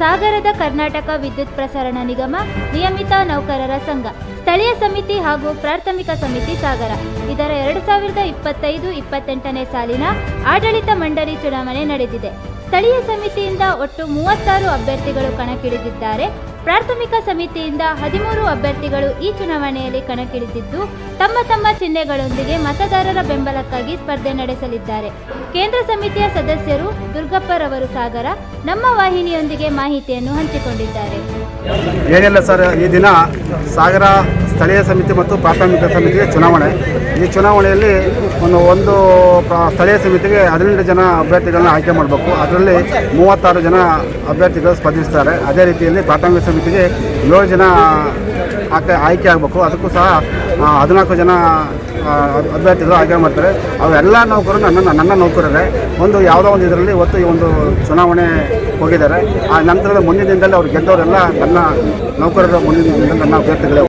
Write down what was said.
ಸಾಗರದ ಕರ್ನಾಟಕ ವಿದ್ಯುತ್ ಪ್ರಸರಣ ನಿಗಮ ನಿಯಮಿತ ನೌಕರರ ಸಂಘ, ಸ್ಥಳೀಯ ಸಮಿತಿ ಹಾಗೂ ಪ್ರಾಥಮಿಕ ಸಮಿತಿ ಸಾಗರ ಇದರ 2025-28ನೇ ಸಾಲಿನ ಆಡಳಿತ ಮಂಡಳಿ ಚುನಾವಣೆ ನಡೆದಿದೆ. ಸ್ಥಳೀಯ ಸಮಿತಿಯಿಂದ ಒಟ್ಟು 36 ಅಭ್ಯರ್ಥಿಗಳು ಕಣಕ್ಕಿಳಿದಿದ್ದಾರೆ. ಪ್ರಾಥಮಿಕ ಸಮಿತಿಯಿಂದ 13 ಅಭ್ಯರ್ಥಿಗಳು ಈ ಚುನಾವಣೆಯಲ್ಲಿ ಕಣಕ್ಕಿಳಿದಿದ್ದು ತಮ್ಮ ತಮ್ಮ ಚಿಹ್ನೆಗಳೊಂದಿಗೆ ಮತದಾರರ ಬೆಂಬಲಕ್ಕಾಗಿ ಸ್ಪರ್ಧೆ ನಡೆಸಲಿದ್ದಾರೆ. ಕೇಂದ್ರ ಸಮಿತಿಯ ಸದಸ್ಯರು ದುರ್ಗಪ್ಪರವರು ಸಾಗರ ನಮ್ಮ ವಾಹಿನಿಯೊಂದಿಗೆ ಮಾಹಿತಿಯನ್ನು ಹಂಚಿಕೊಂಡಿದ್ದಾರೆ. ಏನಿಲ್ಲ ಸರ್, ಈ ದಿನ ಸಾಗರ ಸ್ಥಳೀಯ ಸಮಿತಿ ಮತ್ತು ಪ್ರಾಥಮಿಕ ಸಮಿತಿಗೆ ಚುನಾವಣೆ. ಈ ಚುನಾವಣೆಯಲ್ಲಿ ಒಂದು ಸ್ಥಳೀಯ ಸಮಿತಿಗೆ 18 ಜನ ಅಭ್ಯರ್ಥಿಗಳನ್ನ ಆಯ್ಕೆ ಮಾಡಬೇಕು. ಅದರಲ್ಲಿ 36 ಜನ ಅಭ್ಯರ್ಥಿಗಳು ಸ್ಪರ್ಧಿಸ್ತಾರೆ. ಅದೇ ರೀತಿಯಲ್ಲಿ ಪ್ರಾಥಮಿಕ ಸಮಿತಿಗೆ 7 ಜನ ಆಯ್ಕೆ ಆಗಬೇಕು. ಅದಕ್ಕೂ ಸಹ 14 ಜನ ಅಭ್ಯರ್ಥಿಗಳು ಆಯ್ಕೆ ಮಾಡ್ತಾರೆ. ಅವೆಲ್ಲ ನೌಕರರು ನನ್ನ ನೌಕರರೇ. ಯಾವುದೋ ಒಂದು ಇದರಲ್ಲಿ ಇವತ್ತು ಈ ಒಂದು ಚುನಾವಣೆ ಹೋಗಿದ್ದಾರೆ. ಆ ನಂತರದ ಮುಂದಿನ ದಿನದಲ್ಲಿ ಅವ್ರು ಗೆದ್ದವರೆಲ್ಲ ನನ್ನ ನೌಕರರ ಮುಂದಿನ ದಿನದಲ್ಲಿ ನನ್ನ ಅಭ್ಯರ್ಥಿಗಳೇ.